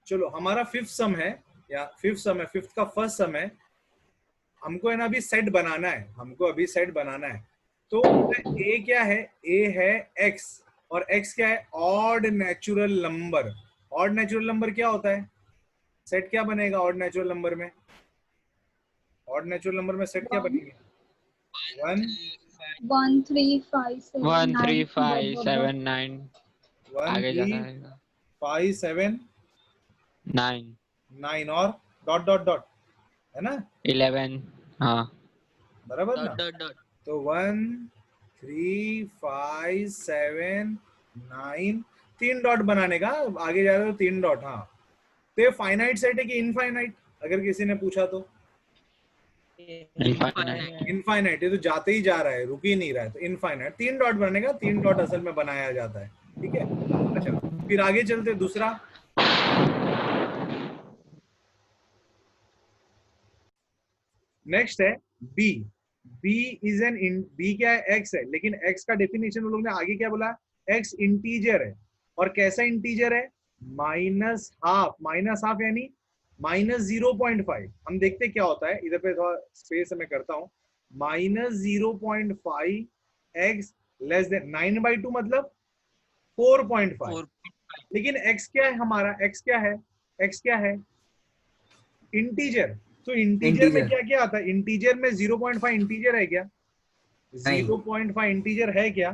चलो हमारा फिफ्थ सम है, या फिफ्थ का फर्स्ट सम है। हमको है ना अभी सेट बनाना है, तो ए क्या है, ए है एक्स, और एक्स क्या है, odd natural number. Odd natural number क्या होता है, सेट क्या बनेगा ऑड नेचुरल नंबर में, सेट क्या बनेगी, 1 3 5 7 3 9 5 7 9 1 आगे 3 जाना रहेगा 5 7 9 9 और डॉट डॉट डॉट, है ना, 11 हाँ बराबर ना। तो 1 3 5 7 9, 3 डॉट बनाने का, आगे जा रहे हो 3 डॉट। हाँ, तो ये फाइनाइट सेट है कि इनफाइनाइट, अगर किसी ने पूछा तो इनफाइनाइट, ये तो जाते ही जा रहा है, रुक ही नहीं रहा है, तो इनफाइनाइट 3 डॉट बनेगा, 3 डॉट असल में बनाया जाता है, ठीक है। अच्छा, फिर आगे चलते, दूसरा नेक्स्ट है बी। बी क्या है, एक्स है, लेकिन एक्स का डेफिनेशन उन लोग ने आगे क्या बोला, एक्स इंटीजर है। और कैसा इंटीजर है, माइनस हाफ यानी -0.5। हम देखते क्या होता है, इधर पे थोड़ा स्पेस मैं करता हूं, -0.5 एक्स लेस देन 9/2 मतलब 4.5। लेकिन एक्स क्या है हमारा, एक्स क्या है इंटीजर। तो इंटीजर में क्या क्या आता है, इंटीजर में 0.5 इंटीजर है क्या, 0.5 इंटीजर है क्या,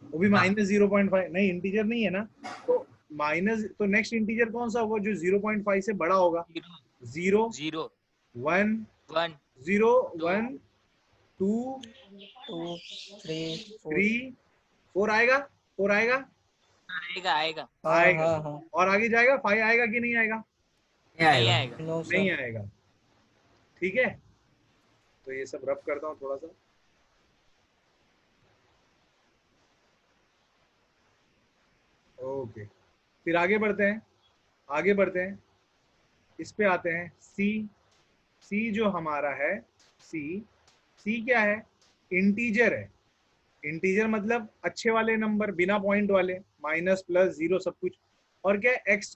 वो भी -0.5 नहीं, इंटीजर नहीं है ना। तो तो नेक्स्ट इंटीजर कौन सा होगा जो 0.5 से बड़ा होगा, 0 1 0 1 2 3 4 आएगा, 4 आएगा आएगा। और आगे जाएगा 5 आएगा कि नहीं आएगा, नहीं आएगा, ठीक है। तो ये सब रब करता हूं थोड़ा सा, ओके। फिर आगे बढ़ते हैं, इस पे आते हैं सी जो हमारा है, सी क्या है, इंटीजर है। इंटीजर मतलब अच्छे वाले नंबर, बिना पॉइंट वाले, माइनस प्लस जीरो सब कुछ। और क्या है, एक्स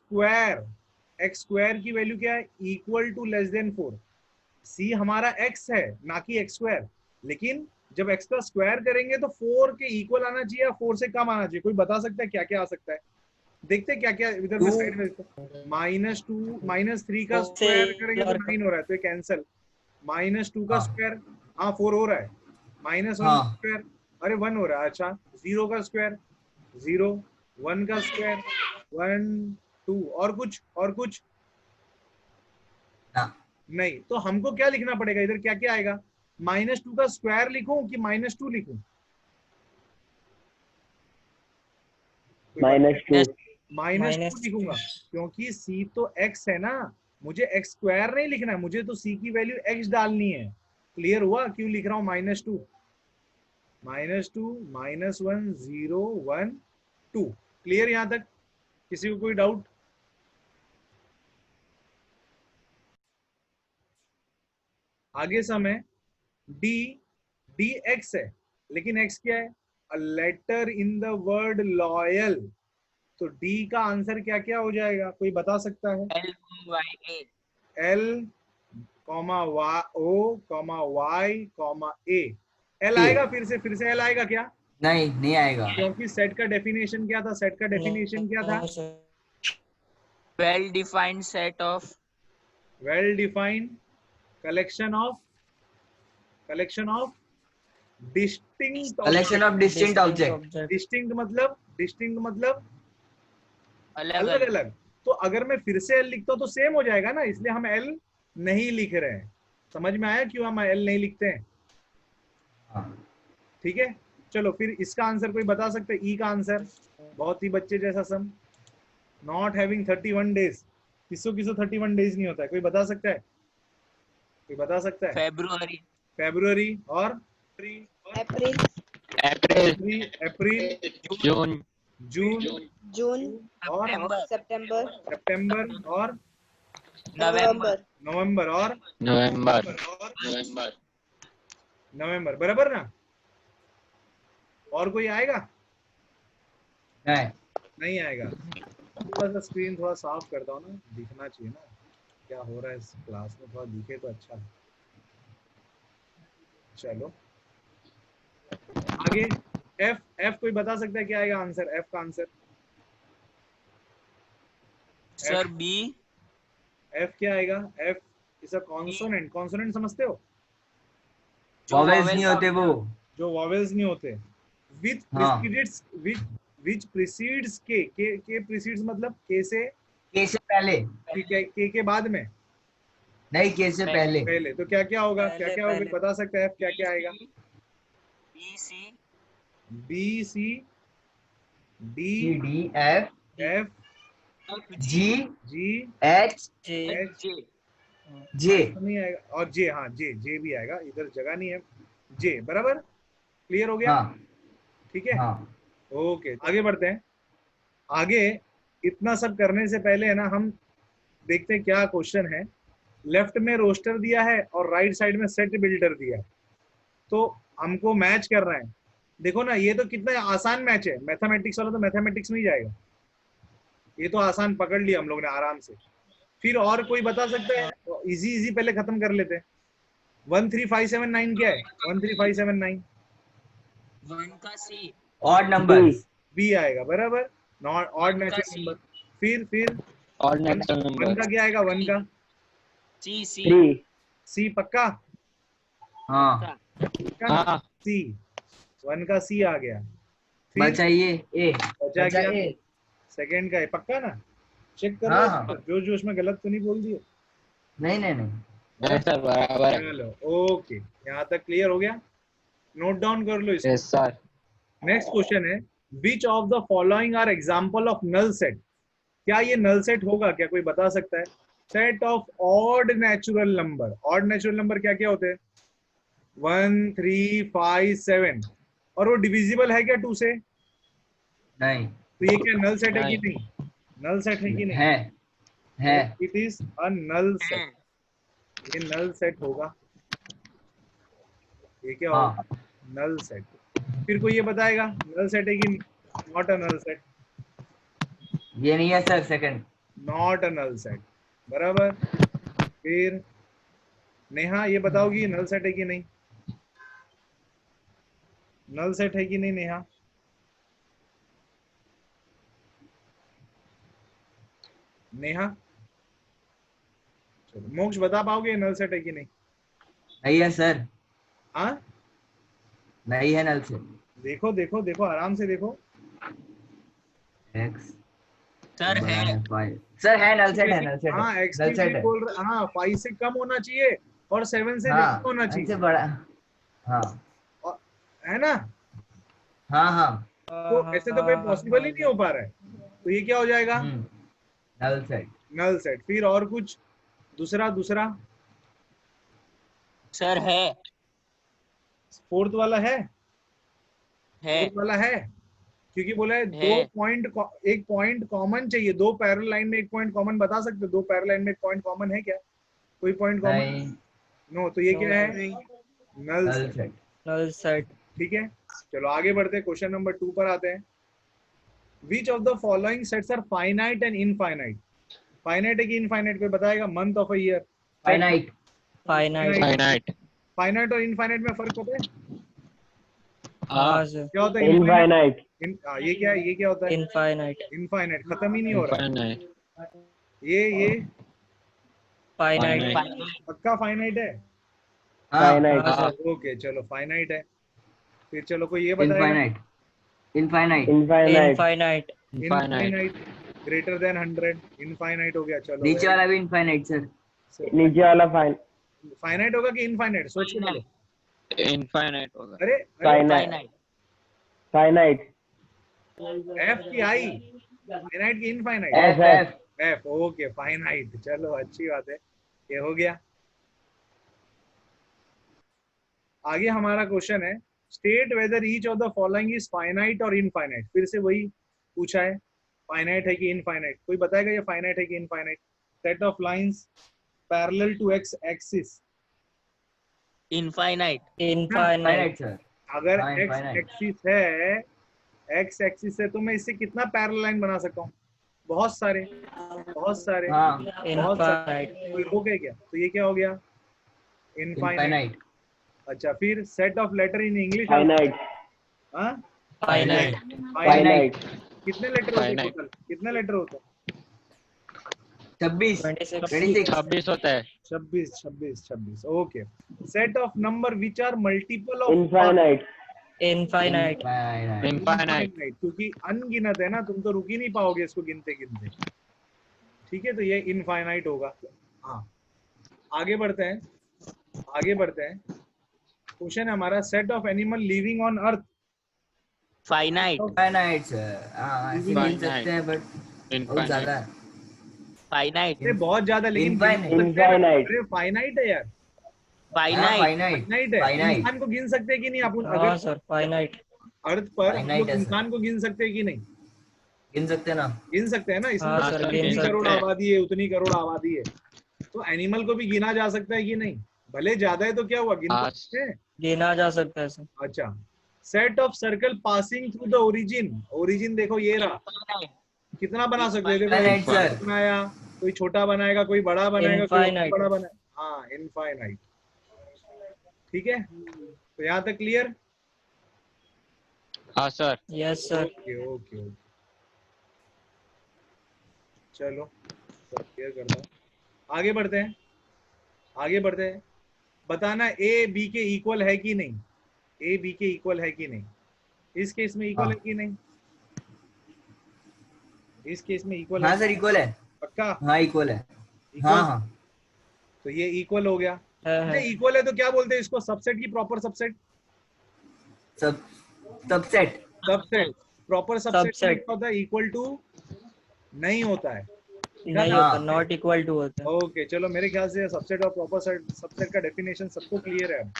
स्क्वायर की वैल्यू क्या है, इक्वल टू लेस देन 4। सी हमारा एक्स है ना कि एक्स स्क्वायर, लेकिन जब एक्स का स्क्वायर करेंगे तो 4 के इक्वल आना चाहिए या 4 से कम आना चाहिए। कोई बता सकता है क्या क्या आ सकता है, देखते क्या क्या इधर पे साइड में, -2 -3 का स्क्वायर करेंगे तो 9 हो रहा है, तो ये कैंसिल। -2 का स्क्वायर, हाँ 4 हो रहा है, -1 का स्क्वायर, अरे 1 हो रहा है, अच्छा 0 का स्क्वायर 0, 1 का स्क्वायर 1 2, और कुछ नहीं। तो हमको क्या लिखना पड़ेगा, इधर क्या क्या आएगा, -2 का स्क्वायर लिखूं कि -2 लिखूं, -2 लिखूंगा, क्योंकि सी तो एक्स है ना, मुझे एक्स स्क्वायर नहीं लिखना है, मुझे तो सी की वैल्यू एक्स डालनी है। क्लियर हुआ क्यों लिख रहा हूं -2, -1 0 1 2। क्लियर यहां तक, किसी को कोई डाउट? आगे समय डी, डी एक्स है, लेकिन एक्स क्या है, a letter in the word loyal. तो डी का आंसर क्या क्या हो जाएगा, कोई बता सकता है, L comma O comma Y comma A. L आएगा, फिर से एल आएगा क्या, नहीं आएगा, क्योंकि सेट का डेफिनेशन क्या था, well defined set of well defined collection of distinct collection of distinct object. Distinct मतलब अलग अलग अलग। तो अगर मैं फिर से एल लिखता हूं तो सेम हो जाएगा ना, इसलिए हम एल नहीं लिख रहे हैं। समझ में आया क्यों हम एल नहीं लिखते हैं, ठीक है। चलो फिर इसका आंसर कोई बता सकते हैं, ई का आंसर, बहुत ही बच्चे जैसा सम, नॉट हैविंग 31 डेज, किसको 31 डेज नहीं होता है, कोई बता सकता है, फेब्रुअरी और अप्रैल जून और सितंबर और नवंबर और नवंबर, बराबर ना। और कोई आएगा, नहीं आएगा। थोड़ा सा स्क्रीन थोड़ा साफ करता हूँ ना, दिखना चाहिए ना क्या हो रहा है इस क्लास में, थोड़ा दिखे तो अच्छा है। चलो आगे, एफ एफ कोई बता सकता है क्या आएगा आंसर, एफ का आंसर? Sir B. एफ क्या आएगा? F is a consonant, consonant समझते हो? जो वॉवेल्स vowel नहीं का होते वो। जो वॉवेल्स नहीं होते, विच हाँ, प्रीसीड्स विच प्रीसीड्स के प्रीसीड्स मतलब के से, के से पहले, के बाद में, नहीं के से नहीं, पहले। पहले। तो क्या क्या होगा, क्या पहले क्या होगा, पहले बता सकते हैं? क्या क्या आएगा? B C B C D C D F F F G G H J H J. J. नहीं आएगा, और जे, हाँ जे, जे भी आएगा, इधर जगह नहीं है, जे बराबर। क्लियर हो गया? हाँ ठीक है, हाँ ओके आगे बढ़ते हैं। आगे इतना सब करने से पहले है ना, हम देखते हैं क्या क्वेश्चन है। लेफ्ट में रोस्टर दिया है और राइट साइड में सेट बिल्डर दिया है, तो हमको मैच करना है। देखो ना, ये तो कितना आसान मैच है, मैथमेटिक्स वाला तो मैथमेटिक्स में ही जाएगा, ये तो आसान पकड़ लिया हम लोग ने आराम से। फिर और कोई बता सकता है? इजी इजी पहले खत्म कर लेते हैं। 13579 क्या है? 13579 वन का सी। Odd numbers. बी आएगा बराबर, नॉट ऑड वन का नेचुरल सी। नंबर। फिर और वन, नेचुरल वन नंबर। का क्या आएगा? वन का सी सी सी पक्का? हाँ, पक्का ना? हाँ सी, वन का सी आ गया। फिर बचा ये ए, बचा बचा क्या? ए। सेकंड का है, पक्का ना? चेक कर हाँ लो, हाँ, जो जो उसमें गलत तो नहीं बोल दिए। नहीं नहीं नहीं। नहीं सर, बराबर है। चलो ओके, यहाँ तक क्लियर हो गया, नोट डाउन कर लो इसको। Yes sir. नेक्स्ट क्वेश्चन है, which of the following are example of null set? क्या ये नल सेट होगा? क्या कोई बता सकता है? Set of odd natural number, odd natural number क्या क्या होते हैं? 1 3 5 7, और वो डिविजिबल है क्या 2 से? नहीं तो ये क्या नल सेट है कि नहीं। नहीं? नल सेट है कि नहीं? है। It is a null set, है। ये नल सेट होगा। ये क्या हाँ, होगा? Null set. फिर कोई ये बताएगा नल सेट है कि नॉट अ नल सेट? ये नहीं है sir, second. Not a null set बराबर। फिर नेहा ये बताओगी नल सेट है कि नहीं? नल सेट है कि नहीं नेहा? नेहा, चलो मोक्ष बता पाओगे नल सेट है कि नहीं? नहीं है सर, हाँ, नहीं है नल से। देखो देखो देखो, आराम से देखो। एक्स सर बड़ा है। है 5। सर है, नल सेट है, नल सेट है, हाँ एक्स नल की सेट है। बोल रहे, हाँ 5 से कम होना चाहिए और 7 से ज्यादा हाँ, होना इनसे चाहिए, बड़ा। हाँ है ना? हाँ हाँ। तो ऐसे तो कोई पॉसिबल ही नहीं हो पा रहा है, तो ये क्या हो जाएगा? Null set. Null set. फिर और कुछ दूसरा दूसरा? सर है। फोर्थ वाला है? है। फोर्थ वाला है, क्योंकि बोला है है। दो पॉइंट, एक पॉइंट कॉमन चाहिए, दो पैरेलल लाइन में एक पॉइंट कॉमन बता सकते हो? दो पैरेलल लाइन में एक पॉइंट कॉमन है क्या? कोई पॉइंट कॉमन? नहीं, नो, तो ये No, क्या है? नहीं, null null set. Set. null set. ठीक है, चलो आगे बढ़ते हैं, क्वेश्चन नंबर 2 पर आते हैं। Which of the following sets are finite and infinite? Finite है कि इनफाइनाइट, कोई बताएगा? Month of a year. Finite. Finite. Finite. Finite और इनफाइनाइट में फर्क पता है? हाँ हाँ sir. क्या होता है इनफाइनाइट। ये क्या है? ये क्या होता है? Infinite. इनफाइनाइट, खत्म ही नहीं हो रहा। इनफाइनाइट। ये Finite. फाइनाइट। पक्का फाइनाइट है? हाँ, फाइनाइट। हाँ sir. ओके चलो फाइनाइट है। फिर चलो कोई ये बताएगा? Infinite. Infinite. Infinite. Infinite. Infinite. Infinite greater than 100, infinite हो गया। चलो नीचे वाला भी इनफाइनाइट सर। नीचे वाला फाइनाइट होगा कि इनफाइनाइट? सोच के बोलो। इनफाइनाइट होगा। अरे अरे, फाइनाइट। फाइनाइट। फाइनाइट। एफ की आई, फाइनाइट की infinite? F F F. F. F, okay finite. चलो अच्छी बात है, ये हो गया। आगे हमारा क्वेश्चन है, state whether each of the following is finite और इनफाइनाइट। फिर से वही पूछा है, फाइनाइट है कि इनफाइनाइट? कोई बताएगा ये फाइनाइट है कि infinite? Set of lines parallel to X axis. Infinite. Infinite. Infinite sir. अगर हाँ, एक्स इनफाइनाइट। एक्सिस है, एक्स एक्सिस है, तो मैं इससे कितना पैरेलल लाइन बना सकता हूँ? बहुत सारे, बहुत सारे, हाँ बहुत सारे, इनफाइनाइट कोई हो गए क्या? तो ये क्या हो गया? इनफाइनाइट। इनफाइनाइट अच्छा, फिर set of letter in English finite हाँ, फाइनाइट फाइनाइट कितने लेटर होते हैं Finite. टोटल? कितने लेटर होते हैं? 26 26 26 होता है. 26, 26, 26। Okay. Set of number which are multiple of infinite infinite infinite Infinite. क्योंकि अनगिनत है ना, तुम तो रुक ही नहीं पाओगे इसको गिनते गिनते। ठीक है, तो ये इनफाइनाइट होगा। हाँ, आगे बढ़ते हैं, आगे बढ़ते हैं। क्वेश्चन है हमारा, set of animal living on earth. Finite infinite sir. हाँ ऐसे गिन Finite. सकते हैं बट बहुत Infinite. ज्यादा है। फाइनाइट अरे बहुत ज्यादा, लेकिन गिन Infinite. सकते हैं ना। Infinite. अरे फाइनाइट है यार, हाँ फाइनाइट फाइनाइट फाइनाइट है। फाइनाइट इंसान को गिन सकते हैं कि नहीं अपन? हाँ अगर सर फाइनाइट अर्थ पर हम Finite लोग है, सर। इंसान को गिन सकते हैं कि नहीं? गिन सकते हैं ना। गिन सकते हैं ना, इसमें हाँ तो सर, इतनी गिन सकते करोड़ हैं। आबादी है, उतनी करोड़ आबादी है, तो एनिमल को भी गिना जा सकता है कि नहीं? भले ज्यादा है तो क्या हुआ, गिन तो हाँ। सकते हैं। गिना जा सकता है सर। अच्छा, set of circle passing through the origin. Origin देखो ये रहा, कितना बना सकते हैं? देखो Infinite, कोई sir. बनाया, कोई छोटा बनाएगा, कोई बड़ा बनाएगा, कोई और Infinite. बड़ा बनाएगा। हाँ, इनफाइनाइट। ठीक है, तो यहाँ तक क्लियर? हाँ sir. Yes sir. Okay okay okay, चलो सब क्लियर करता हूँ। आगे बढ़ते हैं, आगे बढ़ते हैं। बताना ए बी के इक्वल है कि नहीं? ए बी के इक्वल है कि नहीं? इस केस में इक्वल हाँ। है कि नहीं? इस केस में इक्वल हाँ है? सर इक्वल है। पक्का? हाँ इक्वल है। इक्वल? हाँ हाँ तो ये इक्वल हो गया। है इक्वल है तो क्या बोलते हैं इसको? सबसेट की प्रॉपर सबसेट? सब subset subset. Proper subset Subset. क्या होता है? इक्वल टू नहीं होता है। नहीं हाँ। होता, नॉट इक्वल टू होता है। ओके, चलो मेरे ख्याल से सबसेट और प्रॉपर सबसेट का डेफिनेशन सबको क्लियर है अब।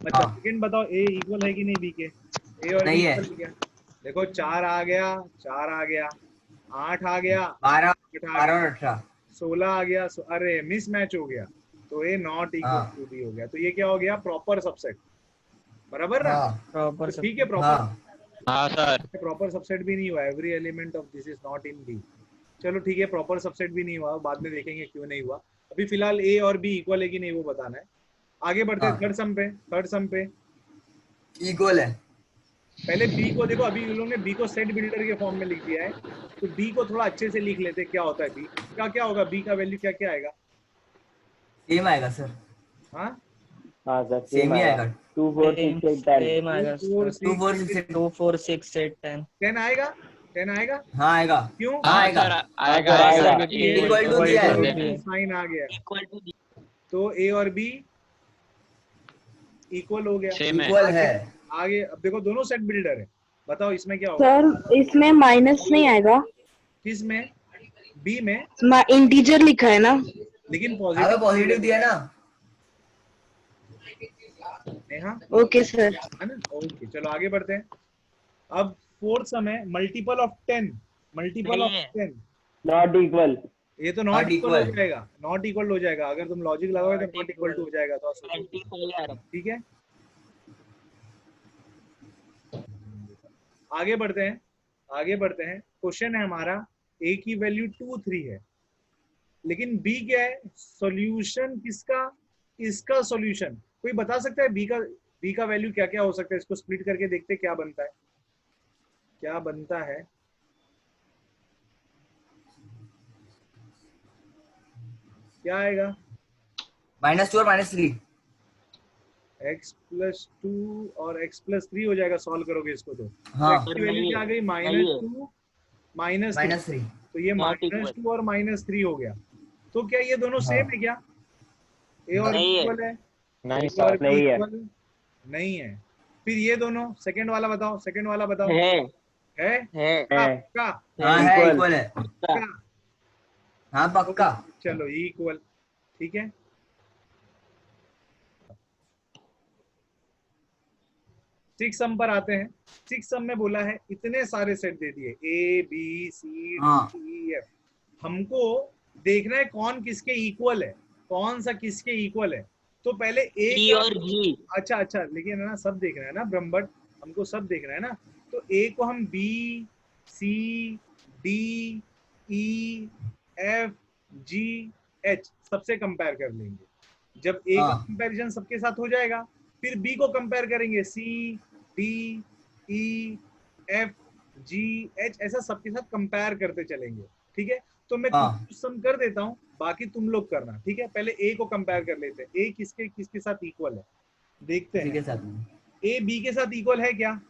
अच्छा, हाँ। सेकंड बताओ, ए इक्वल है कि नहीं बी के? ए और बी नहीं है। इक्वल है क्या? देखो 4 आ गया, 4 आ गया, 8 आ गया, 12 8 आ 12 गया, और 18 16 आ गया। अरे मिस मैच हो गया, तो ए नॉट इक्वल हाँ। टू बी हो गया। तो ये क्या हो गया? Proper subset. बराबर ना? हाँ प्रॉपर तो ठीक है, प्रॉपर हाँ हाँ सर. प्रॉपर सबसेट भी नहीं हुआ। Every element of this is not in B. चलो ठीक है, प्रॉपर सबसेट भी नहीं हुआ, बाद में देखेंगे क्यों नहीं हुआ। अभी फिलहाल ए और बी इक्वल है कि नहीं वो बताना है। आगे बढ़ते हैं हाँ। थर्ड सम पे। थर्ड सम पे इक्वल है। पहले बी को देखो, अभी उन लोगों ने बी को सेट बिल्डर के फॉर्म में लिख दिया है, तो बी को थोड़ा अच्छे से लिख लेते। क्या होता है बी? क्या क्या होगा? बी का वैल्यू क्या क्या आएगा? सेम आएगा सर। हाँ, हाँ सर सेम सेम ही आएगा आएगा। 2 4 6 8 10 सेम आएगा 4 सर। 2 4 6 6 2 4 6 8 10 10 आएगा। 10 आएगा। हाँ आएगा। क्यों? हाँ हाँ आएगा। सर. आएगा हाँ, आएगा. सर, क्योंकि Equal to दिया है। साइन आ गया, इक्वल टू तो ए और बी इक्वल हो गया। सेम है. इक्वल है। आगे अब देखो, दोनों सेट बिल्डर है। बताओ इसमें क्या होगा? सर इसमें माइनस नहीं आएगा, किस में? बी में? इंटीजर लिखा है ना। लेकिन अगर पॉजिटिव दिया ना। हाँ, ओके सर। है ना? ओके, चलो आगे बढ़ते हैं। अब फोर्थ सम है, मल्टीपल ऑफ 10। मल्टीपल ऑफ नहीं है। 10, नॉट इक्वल ये तो नॉट Not इक्वल हो equal. जाएगा। नॉट इक्वल हो जाएगा, अगर तुम लॉजिक लगाओगे तो नॉट इक्वल टू हो जाएगा। तो ठीक है, आगे बढ़ते हैं, आगे बढ़ते हैं। क्वेश्चन है हमारा, ए की वैल्यू 2 3 है, लेकिन बी क्या है? सॉल्यूशन किसका? इसका सॉल्यूशन कोई बता सकता है? बी का वैल्यू क्या क्या हो सकता है? इसको स्प्लिट करके देखते क्या बनता है, क्या बनता है। क्या आएगा? -2 और -3। x+2 और x+3 हो जाएगा, सॉल्व करोगे इसको तो। हाँ x की वैल्यू क्या आ गई? -2 -3। -3। तो ये Not equal. -2 और -3 हो गया। तो क्या ये दोनों सेम है क्या? ए और नहीं है। इक्वल है? नहीं A और सर. B नहीं है। equal? नहीं है। फिर ये दोनों, सेकंड वाला बताओ, सेकंड वाला बताओ। है है? है है का? हाँ है Equal. इक्वल है। का? हाँ पक्का। चलो इक्वल, ठीक है। सिक्स सम पर आते हैं। सिक्स सम में बोला है इतने सारे सेट दे दिए, ए बी सी हाँ। D F. हमको देखना है कौन किसके इक्वल है, कौन सा किसके इक्वल है। तो पहले ए ई और जी। अच्छा अच्छा, लेकिन है ना, सब देखना है ना ब्रह्मभट्ट, हमको सब देखना है ना। तो ए को हम B C D E F G H सबसे कंपेयर कर लेंगे। जब ए का हाँ। कंपैरिजन सबके साथ हो जाएगा, फिर बी को कंपेयर करेंगे, C D E F G H, ऐसा सबके साथ कंपेयर करते चलेंगे। ठीक है, तो मैं हाँ। कुछ सम कर देता हूँ, बाकी तुम लोग करना। ठीक है, पहले ए को कंपेयर कर लेते हैं। ए किसके किसके साथ इक्वल है, देखते इसी हैं। के साथ में। ए बी के साथ इक्वल है क्या?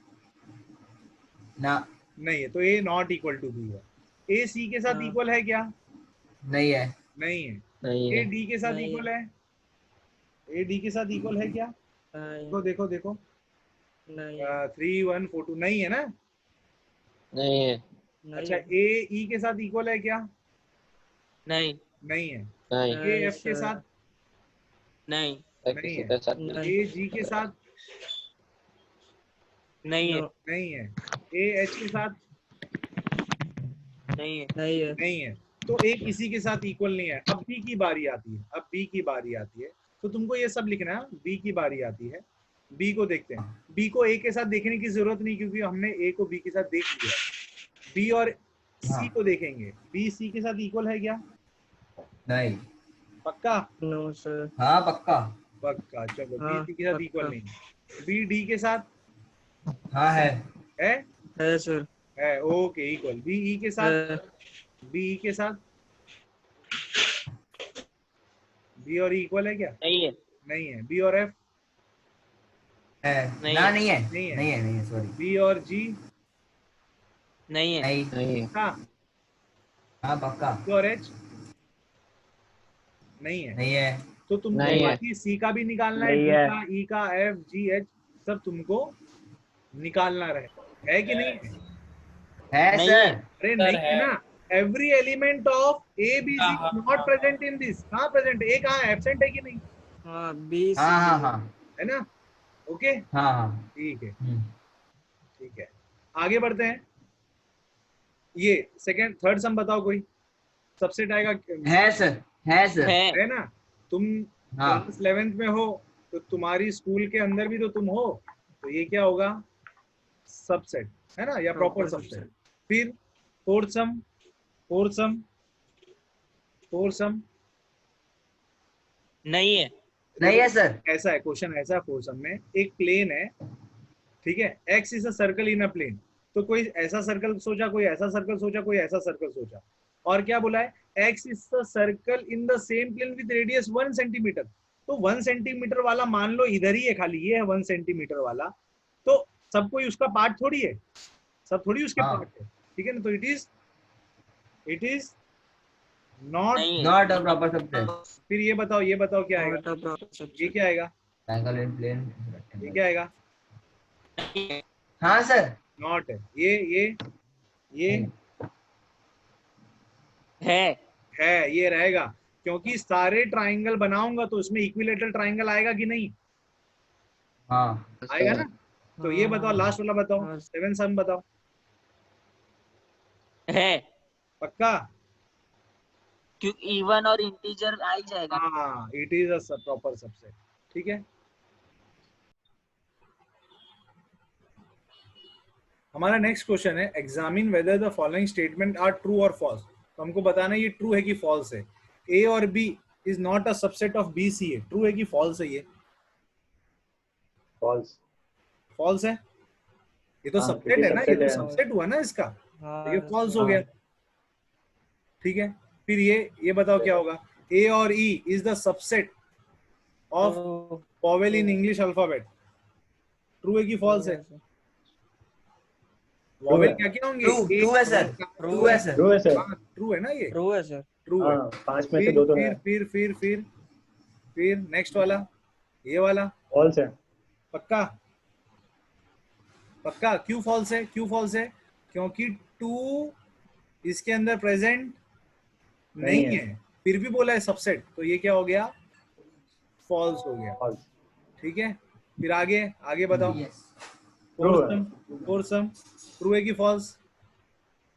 ना, नहीं है, तो ए नॉट इक्वल टू बी है। ए सी के साथ हाँ। इक्वल है क्या? नहीं है। नहीं है। नहीं ए है। डी के साथ नहीं। इक्वल है? ए डी के साथ इक्वल है क्या? नहीं देखो देखो देखो, नहीं 3 1 4 2 नहीं है ना। नहीं है। अच्छा, नहीं ए ई के साथ इक्वल है क्या? नहीं नहीं है। नहीं। ए एफ के साथ? नहीं नहीं है। किसी के साथ नहीं ए जी के साथ? नहीं है नहीं है। ए एच के साथ? नहीं है नहीं है। नहीं है। तो एक इसी के साथ इक्वल नहीं है। अब बी की बारी आती है, अब बी की बारी आती है, तो तुमको ये सब लिखना है। बी की बारी आती है, बी को देखते हैं। बी को ए के साथ देखने की जरूरत नहीं, क्योंकि हमने ए को बी के साथ देख लिया। बी और सी हाँ। को देखेंगे। बी सी के साथ इक्वल है क्या? नहीं। पक्का? No sir. हाँ पक्का। पक्का। चलो, बी हाँ, सी के साथ पक्का। इक्वल नहीं। बी डी के साथ हाँ है। है सर। है, ओके, इक्वल। बी ई के साथ? है। बी ई के साथ बी और इक्वल है क्या? नहीं है नहीं है। बी और एफ? है नहीं ना, है। नहीं है। नहीं है। नहीं है, नहीं है, सॉरी। बी और जी? नहीं है नहीं। नहीं है। पक्का? हाँ पक्का। बी और एच? नहीं है। नहीं है। तो तुमको नहीं है। बाकी सी का भी निकालना है, नहीं डी है। का, ई का, एफ जी एच, सब तुमको निकालना है कि नहीं है? है नहीं सर। है। अरे नहीं है ना। Every element of A B C not present in this. कहाँ प्रेजेंट? ए कहाँ एब्सेंट है कि नहीं? हाँ बी हाँ हाँ हाँ है ना? ओके, हाँ हाँ। ठीक है। हम्म। ठीक है, आगे बढ़ते हैं। ये सेकंड थर्ड सम बताओ कोई। सबसेट आएगा है सर। है सर। है ना? तुम हाँ। क्लास 11th में हो, तो तुम्हारी स्कूल के अंदर भी तो तुम हो, तो ये क्या होगा? सबसेट, है ना, या प्रॉपर Proper सबसेट। फिर फोर्थ सम, फोर्थ सम, फोर्थ सम नहीं है नहीं है सर। ऐसा है, क्वेश्चन ऐसा है फोर्थ सम में, एक प्लेन है, ठीक है, X is a circle in a plane. तो कोई ऐसा सर्कल सोचा, कोई ऐसा सर्कल सोचा, कोई ऐसा सर्कल सोचा, और क्या बोला है? X is a circle in the same plane with radius 1 centimetre. तो 1 सेंटीमीटर वाला मान लो इधर ही है, खाली ये है 1 सेंटीमीटर वाला, तो सब कोई उसका पार्ट थोड़ी है, सब थोड़ी उसके हाँ। पार्ट है, ठीक है ना? तो इट इज नॉट। नहीं है नॉट अ प्रॉपर सबसेट। फिर ये बताओ क्या आएगा? Not a proper ये subset. क्या आएगा? Triangle in plane. ये क्या आएगा? हाँ सर। नॉट है। ये है ये रहेगा, क्योंकि सारे ट्राइंगल बनाऊंगा तो उसमें इक्विलेटरल ट्राइंगल आएगा कि नहीं? हाँ। आएगा ना? तो ये बताओ, लास्ट वाला बताओ, हाँ। 7 सम बताओ। है पक्का? क्योंकि इवन और इंटीजर आ ही जाएगा हाँ, it is a proper subset. ठीक है, हमारा नेक्स्ट क्वेश्चन है, examine whether the following statement are true और फॉल्स। तो हमको बताना है ये ट्रू है कि फॉल्स है। ए और B is not a subset of B C है। ट्रू है कि फॉल्स है? ये फॉल्स। फॉल्स है। ये तो हाँ, सबसेट है ना, ये तो subset है। सबसेट हुआ ना इसका, हाँ तो ये फॉल्स हो हाँ। गया। ठीक है, फिर ये बताओ क्या होगा? ए और E is the subset of तो vowel in English alphabet. True है कि फॉल्स है? वोवेल है। क्या क्या होंगे? ट्रू है सर। ट्रू है सर। ट्रू है सर। ट्रू है ना? ये ट्रू है सर। ट्रू है। हाँ, 5 में से 2 तो है। फिर नेक्स्ट वाला, ये वाला फॉल्स है। पक्का? पक्का? क्यों फॉल्स है? क्यों फॉल्स है? क्योंकि 2 इसके अंदर प्रेजेंट नहीं नहीं है, फिर भी बोला है सबसेट, तो ये क्या हो गया? फॉल्स हो गया। फॉल्स। ठीक है, फिर आगे बताओ। Yes. फोर्थ सम ट्रू है कि फॉल्स?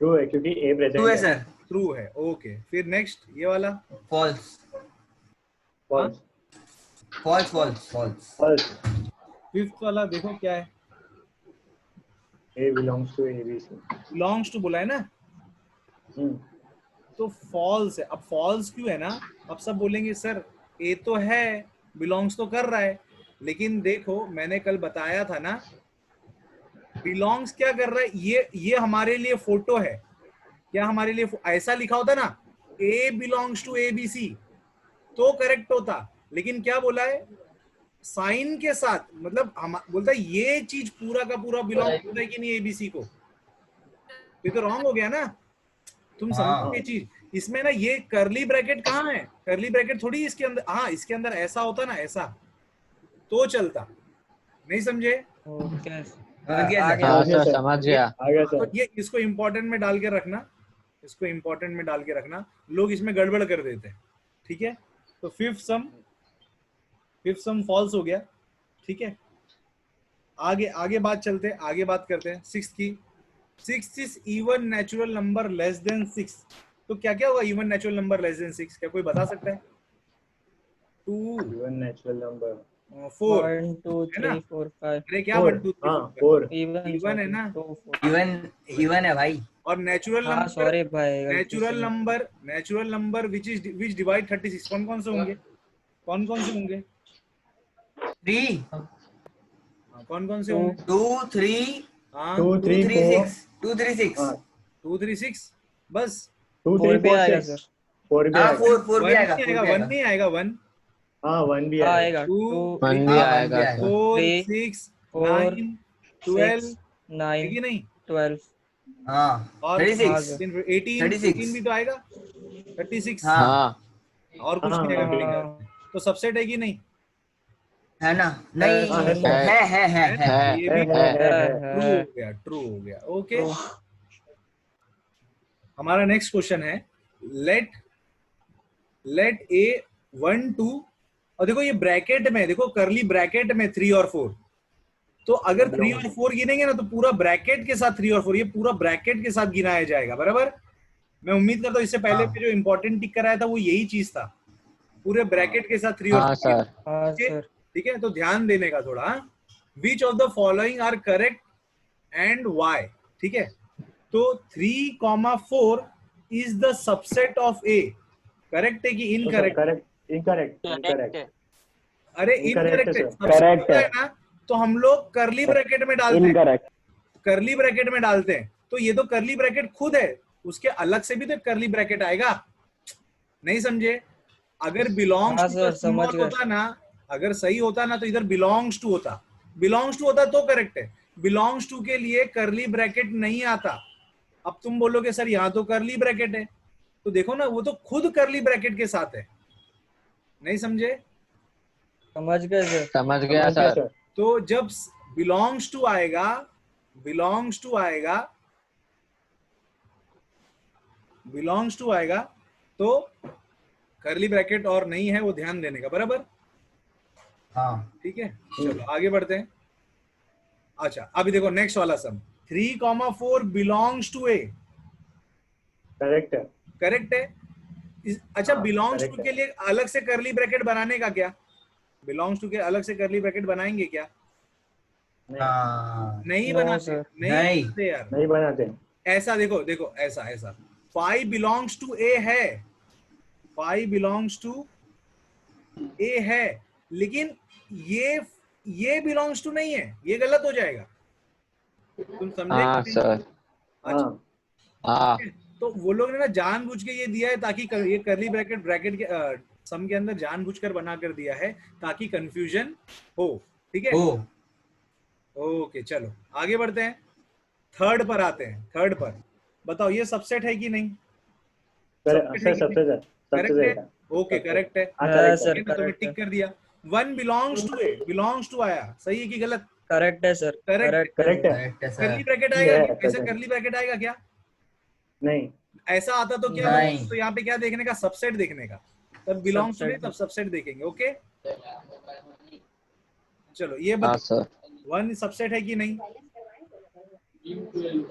ट्रू है क्योंकि ए प्रेजेंट ट्रू है सर। ट्रू है। ओके, फिर नेक्स्ट ये वाला false. False. False false false. False. Fifth वाला देखो क्या है? A belongs to ABC. Belongs to बोला है ना? तो फॉल्स है। अब फॉल्स क्यों है ना, अब सब बोलेंगे सर ए तो है, बिलोंग्स तो कर रहा है, लेकिन देखो मैंने कल बताया था ना, बिलोंग्स क्या कर रहा है, ये हमारे लिए फोटो है। क्या हमारे लिए ऐसा लिखा होता ना, A belongs to A B C, तो करेक्ट होता, लेकिन क्या बोला है, साइन के साथ, मतलब हम बोलता है ये चीज पूरा का पूरा बिलोंग करता है कि नहीं एबीसी को, ये तो रॉन्ग हो गया ना। तुम समझो ये चीज, इसमें ना ये करली ब्रैकेट कहाँ है, करली ब्रैकेट थोड़ी इसके अंदर, हाँ इसके अंदर ऐसा होता ना, ऐसा तो चलता, नहीं समझे? ओके हाँ सर समझ गया। आ गया तो सर। ये इसको इंपॉर्टेंट में डाल के रखना, इसको इंपॉर्टेंट में डाल के रखना, लोग इसमें गड़बड़ कर देते हैं, ठीक है। तो फिफ्थ सम फॉल्स हो गया, ठीक है। आगे बात चलते हैं, आगे बात करते हैं सिक्स्थ की। Sixth is even natural number less than 6। तो क्या क्या होगा even natural number less than 6, क्या कोई बता सकता है? 2 इवन नेचुरल नंबर 4 1 2 3 4 5 अरे क्या 1 2 3 हाँ 4 4 इवन है ना, इवन है भाई। और नेचुरल हाँ नंबर, सॉरी भाई नेचुरल नंबर विच डिवाइड 36 कौन कौन से होंगे, कौन कौन से होंगे, 3 कौन कौन से होंगे? 2 3 हाँ 2 3 2 3 4 6 2 3 6 हाँ 2 3 6 बस। 2 4 3 भी 4 आएगा 6 सर। 4 भी हाँ आएगा। 4 भी आएगा, 1 नहीं आएगा 1, हाँ 1 भी हाँ आएगा। आएगा 2 1 भी हाँ, आएगा आएगा। सर। 4 3, 6 4, 9 12 6 9 है नहीं, 12 हाँ और 36 18 36 भी तो आएगा, 36 हाँ हाँ और कुछ नहीं हाँ, आएगा, हाँ तो सबसेट है कि नहीं? है ना, नहीं हाँ, है सर। है ये भी है। ट्रू हो गया ओके। हमारा नेक्स्ट क्वेश्चन है, लेट ए 1 2, और देखो ये ब्रैकेट में, देखो करली ब्रैकेट में 3 और 4, तो अगर 3 और 4 गिनेंगे ना तो पूरा ब्रैकेट के साथ 3 और 4, ये पूरा ब्रैकेट के साथ गिनाया जाएगा, बराबर। मैं उम्मीद करता हूँ इससे पहले हाँ। पे जो इंपॉर्टेंट टिक कराया था वो यही चीज था, पूरे ब्रैकेट के साथ 3 और हाँ 4, सर। हाँ सर ठीक है। तो ध्यान देने का थोड़ा, which of the following are correct and why, ठीक है। तो 3,4 is the subset of A, correct है कि इनकरेक्ट? करेक्ट इनकरेक्ट करेक्ट है। अरे Incorrect इनकरेक्ट है, है, sir. सबसेट Correct होता है। है ना, तो हम लोग करली ब्रैकेट में डालते हैं, इनकरेक्ट। करली ब्रैकेट में डालते हैं, तो ये तो करली ब्रैकेट खुद है, उसके अलग से भी तो करली ब्रैकेट आएगा, नहीं समझे? अगर बिलोंग्स हाँ टू सर, का समझ सिंबल गए। होता ना, अगर सही होता ना तो इधर बिलोंग्स टू होता, बिलोंग्स टू होता तो करेक्ट है, बिलोंग्स टू के लिए करली ब्रैकेट नहीं आता। अब तुम बोलोगे सर यहाँ तो करली ब्रैकेट है, तो देखो ना वो तो खुद करली ब्रैकेट के साथ है, नहीं समझे? समझ गए सर। समझ गया सर। तो जब बिलोंग्स टू आएगा, बिलोंग्स टू आएगा, बिलोंग्स टू आएगा तो करली ब्रैकेट और नहीं है वो ध्यान देने का, बराबर। हाँ ठीक है चलो आगे बढ़ते हैं। अच्छा अभी देखो नेक्स्ट वाला सम, 3,4 बिलोंग्स टू ए, करेक्ट है। करेक्ट है। अच्छा हाँ, बिलोंग्स correct टू है। के लिए अलग से करली ब्रैकेट बनाने का क्या, बिलोंग्स टू के अलग से करली ब्रैकेट बनाएंगे क्या? हाँ नहीं No, बनाते, sir. नहीं बनाते यार, नहीं बनाते। ऐसा देखो देखो ऐसा ऐसा 5 बिलोंग्स टू ए है, 5 बिलोंग्स टू ए है, लेकिन ये बिलोंग्स टू नहीं है, ये गलत हो जाएगा, तुम समझे? हाँ कि नहीं? सर। अच्छा, हाँ हाँ तो वो लोग ने ना जानबूझ के ये दिया है ताकि ये करली ब्रैकेट ब्रैकेट के सम के अंदर जानबूझकर बना कर दिया है ताकि कंफ्यूजन हो, ठीक है। ओ ओके चलो आगे बढ़ते हैं, थर्ड पर आते हैं। थर्ड पर बताओ ये सबसेट है कि नहीं? सर सबसेट है कि सबसे नहीं? करेक्ट सही है, ओके करेक्ट है, हाँ हाँ करेक्ट सर ठीक है, तो मैं करेक्ट है। टिक कर दिया। 1 belongs to A, belongs to आया, सही है कि गलत? करेक्ट है सर। करेक्ट करेक्ट है। करेक्ट है करली सर। ब्रैकेट आएगा है, क्या? ऐसा correct। करली ब्रैकेट आएगा क्या? नहीं ऐसा आता तो क्या नहीं। होगा? तो यहाँ पे क्या देखने का, सबसेट देखने का, तब बिलोंग्स टू नहीं Subset तब सबसेट देखेंगे, ओके। चलो ये हाँ बताओ सर। 1 सबसेट है कि नहीं?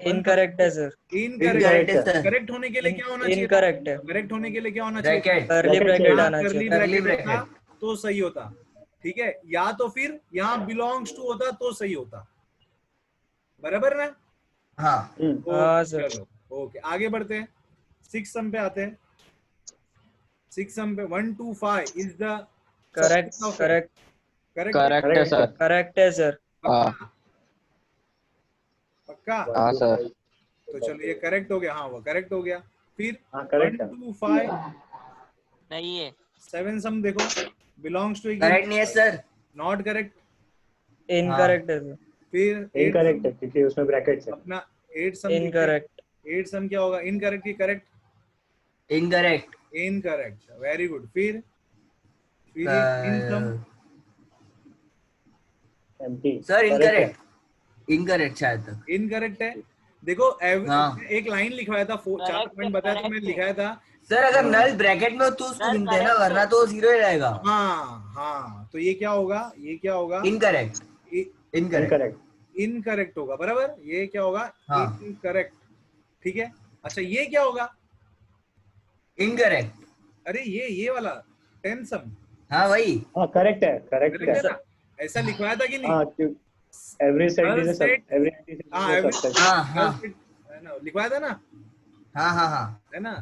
इनकरेक्ट है सर। इनकरेक्ट है सर। करेक्ट होने के लिए क्या होना चाहिए? इनकरेक्ट है। करेक्ट होने के लिए क्या होना चाहिए? ब्रैकेट करली Bracket ब्रैकेट चाहिए। आना करली चाहिए। ब्रैकेट होता bracket। तो सही होता, ठीक है, या तो फिर यहाँ बिलोंग्स टू होता तो सही होता, बराबर ना? हाँ हाँ, ओके, सर। चलो ओके आगे बढ़ते हैं। 6 सम पे आते हैं। 6 सम पे 1 2 5 is the correct correct correct correct है सर। करेक्ट है सर। हाँ पक्का? हाँ सर। तो चलो ये करेक्ट हो गया। हाँ वो करेक्ट हो गया। फिर हाँ 1 करेक्ट है। 2 5 नहीं है। 7 सम देखो, बिलोंग्स टू करेक्ट नहीं है सर। Not correct. इनकरेक्ट है सर। फिर 8 इनकरेक्ट है क्योंकि उसमें ब्रैकेट्स है। अपना 8 सम इनकरेक्ट 8 सम क्या होगा? इनकरेक्ट की correct? Incorrect. Incorrect, very good. फिर ये 3 सम एम्प्टी सर करेक्ट है। इनकरेक्ट। इनकरेक्ट शायद तक। इनकरेक्ट है। देखो हाँ। एक लाइन लिखवाया था, 4 पॉइंट बताया तो मैंने लिखाया था। सर अगर नल ब्रैकेट में हो तो उसको गिनते हैं ना, वरना तो जीरो ही रहेगा। हाँ हाँ, तो ये क्या होगा? ये क्या होगा? इनकरेक्ट। इनकरेक्ट। इनकरेक्ट। इनकरेक्ट होगा, बराबर। ये क्या होगा? हाँ। इनकरेक्ट। ठीक है। अच्छा ये क्या होगा? इनकरेक्ट। अरे ये वाला 10 सम हाँ वही। हाँ करेक्ट है करेक्ट करेक्ट है है। ना? ऐसा लिखवाया था कि नहीं? हाँ every set null is a set, सब एवरी एंटिटी हाँ इज अ सबसेट। हाँ नल हाँ सेट है ना, लिखवाया था ना, हाँ हाँ हाँ। है ना?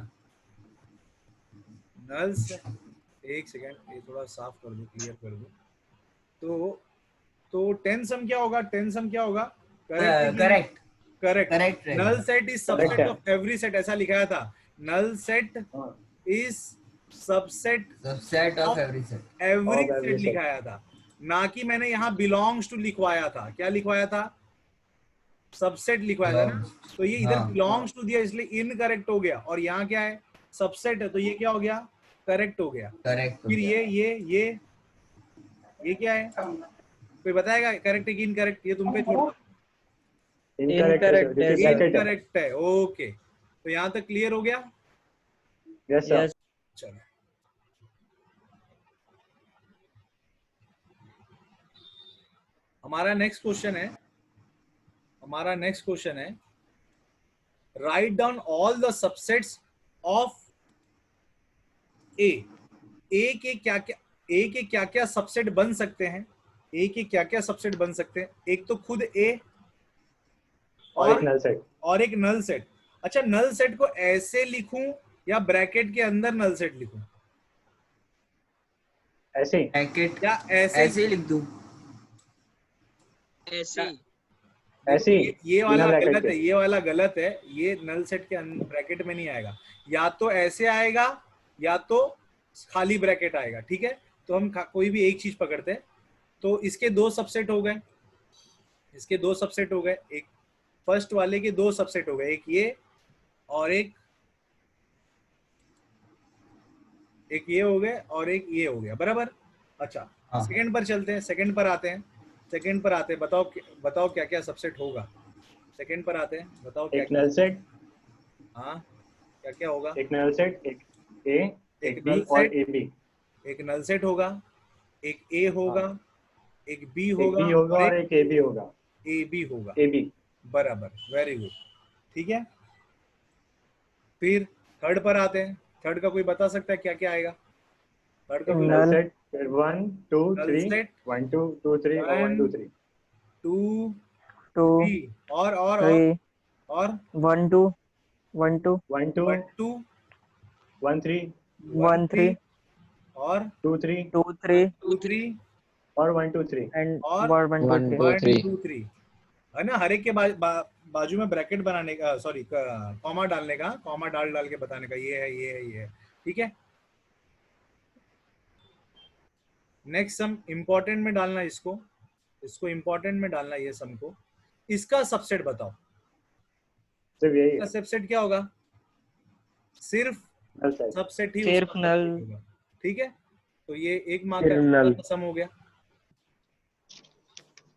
नल से एक सेकेंड, ये थोड़ा साफ कर दो, क्लियर कर दो। तो 10 सम क्या होगा? 10 सम क्या होगा? Correct correct correct. Correct null set is Correct subset है। ऑफ एवरी सेट, ऐसा लिखाया था। नल सेट हाँ is subset subset of every set. Every Of every set set. लिखाया था, ना कि मैंने यहाँ बिलोंग्स टू लिखवाया था। क्या लिखवाया था? सबसेट लिखवाया था ना। तो ये इधर हाँ। बिलोंग्स टू दिया इसलिए इनकरेक्ट हो गया, और यहाँ क्या है? सबसेट है, तो ये क्या हो गया? करेक्ट हो गया। करेक्ट। फिर ये क्या है? कोई बताएगा करेक्ट है कि इनकरेक्ट? ये तुम पे छोड़। इनकरेक्ट है सर क्योंकि ब्रैकेट है। इनकरेक्ट है। ओके, तो यहाँ तक क्लियर हो गया। Yes sir. यस चलो हमारा नेक्स्ट क्वेश्चन है right down all the subsets of A. A के क्या क्या सबसेट बन सकते हैं? ए के क्या क्या सबसेट बन सकते हैं? एक तो खुद ए और एक नल सेट। और एक नल सेट। अच्छा, नल सेट को ऐसे लिखूं या ब्रैकेट के अंदर नल सेट लिखूं? ऐसे ही। ब्रैकेट या ऐसे ही लिख दूं? ऐसे ही। ऐसे ही ये वाला बिना ब्रैकेट गलत के। है, ये वाला गलत है। ये नल सेट के ब्रैकेट में नहीं आएगा, या तो ऐसे आएगा या तो खाली ब्रैकेट आएगा। ठीक है, तो हम कोई भी एक चीज पकड़ते हैं। तो इसके दो सबसेट हो गए, एक फर्स्ट वाले के दो सबसेट हो गए, एक ये और एक ये हो गए और एक ये हो गया, बराबर। अच्छा हाँ। सेकंड पर चलते हैं, सेकंड पर आते हैं। बताओ क्या क्या सबसेट होगा। सेकंड पर आते हैं, बताओ क्या एक नल सेट, हाँ क्या क्या होगा? एक नल सेट, एक ए, एक बी नल और सेट, ए बी। एक नल सेट होगा, एक ए होगा, एक बी एक होगा बी होगा और एक ए बी होगा। ए बी होगा, ए बी। बराबर, वेरी गुड। ठीक है, फिर थर्ड पर आते हैं। थर्ड का कोई बता सकता है क्या क्या आएगा? थर्ड का कोई? नल सेट 1 2 नल 3 सेट 1 2 2 3 और 1 2 3 2 2 3 और 3 और 1 2 1 2 1 2 1 2 1 3 1 3 और 2 3 2 3 2 3 और 1 2 3 एंड और 1 2 1 3 2 1 3 2 3 है ना। हर एक के बाजू में ब्रैकेट बनाने का, सॉरी कॉमा डालने का, कॉमा डाल के बताने का, ये है। ठीक है, नेक्स्ट सम इंपॉर्टेंट में डालना, इसको इंपॉर्टेंट में डालना, ये सम को। इसका सबसेट बताओ। सिर्फ यही इसका है। सबसेट क्या होगा? सिर्फ नल सेट। सबसेट ही सिर्फ उसका नल। subset होगा। ठीक है, तो ये एक मार्क सिर्फ नल। का सम हो गया।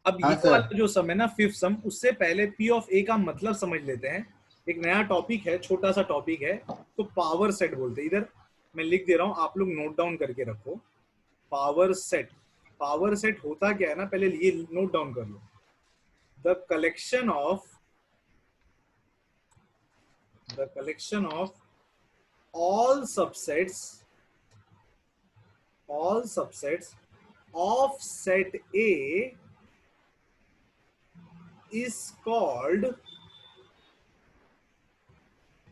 अब हाँ, ये सर। वाला जो सम है ना, फिफ्थ सम, उससे पहले पी ऑफ ए का मतलब समझ लेते हैं। एक नया टॉपिक है, छोटा सा टॉपिक है, तो पावर सेट बोलते हैं। इधर मैं लिख दे रहा हूं, आप लोग नोट डाउन करके रखो। पावर सेट होता क्या है ना, पहले ये नोट डाउन कर लो। The collection of all subsets of set A is called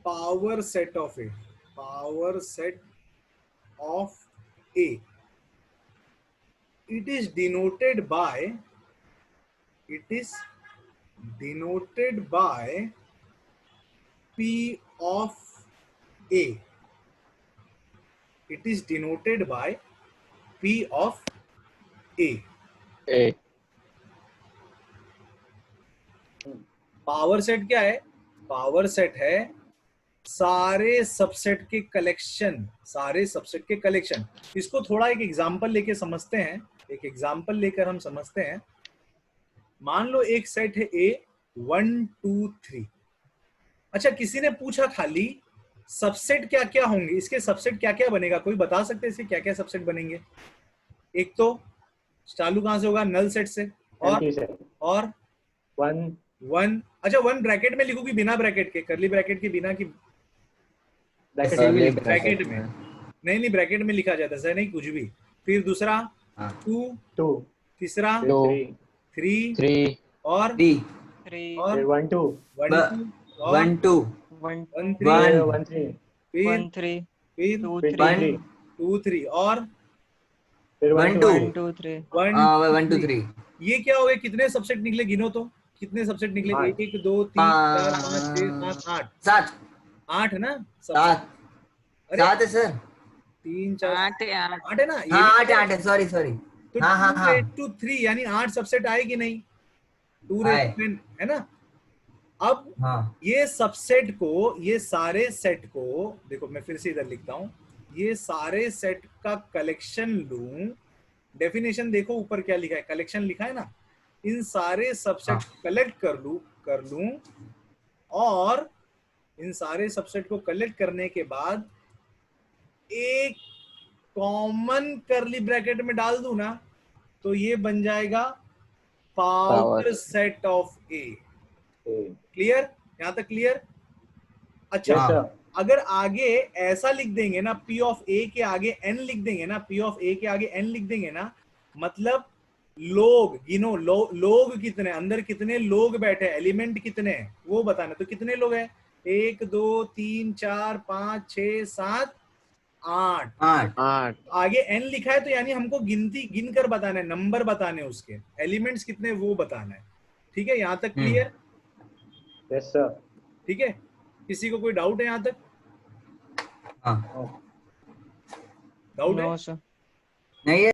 power set of A. Power set of A. It is denoted by. It is denoted by P of A. It is denoted by P of A. A. Power set क्या है? Power set है सारे subset के collection, सारे subset के collection. इसको थोड़ा एक एग्जांपल लेके समझते हैं, एक एग्जांपल लेकर हम समझते हैं। मान लो एक सेट है A 1 2 3। अच्छा, किसी ने पूछा खाली सबसेट क्या क्या होंगे, इसके सबसेट क्या क्या बनेगा, कोई बता सकते हैं इसके क्या क्या सबसेट बनेंगे? एक तो चालू कहां से होगा? नल सेट से। और वन, अच्छा 1 ब्रैकेट में लिखूं कि बिना ब्रैकेट के? कर्ली ब्रैकेट के बिना की ब्रैकेट में? नहीं, ब्रैकेट में लिखा जाता है सर, नहीं कुछ भी। फिर दूसरा 2, तीसरा 3 और 1 2 1 2 1 3 1 3 फिर 2 2 3 और 1 2 3 1 2 3। ये क्या हो गए? कितने सबसेट निकले? गिनो तो कितने सबसेट निकले? 1 2 3 4 5 6 7 8 8 ना? 7 7 है सर। 3 4 8 है 8 8 है ना? हाँ 8 है, सॉरी। तो हाँ 2 3 यानी 8 सबसेट आए कि नहीं? 2 है ना? अब ये सबसेट को, ये सारे सेट को देखो, मैं फिर से इधर लिखता हूं, ये सारे सेट का कलेक्शन लूं। डेफिनेशन देखो ऊपर क्या लिखा है, कलेक्शन लिखा है ना। इन सारे सबसेट कलेक्ट कर लूं और इन सारे सबसेट को कलेक्ट करने के बाद एक कॉमन कर्ली ब्रैकेट में डाल दूं ना, तो ये बन जाएगा power set of A. Clear? यहां तक क्लियर? अच्छा, अगर आगे ऐसा लिख देंगे ना, P ऑफ A के आगे n लिख देंगे ना, P ऑफ A के आगे n लिख देंगे ना, मतलब लोग गिनो, लोग कितने, अंदर कितने लोग बैठे, एलिमेंट कितने हैं वो बताना। तो कितने लोग हैं? 1 2 3 4 5 6 7 8। आगे n लिखा है तो यानी हमको गिनती गिन कर बताना है, नंबर बताने उसके, एलिमेंट्स कितने वो बताना है। ठीक है, यहां तक क्लियर? Yes sir. ठीक है, किसी को कोई डाउट है यहां तक? डाउट है? No sir. नहीं है।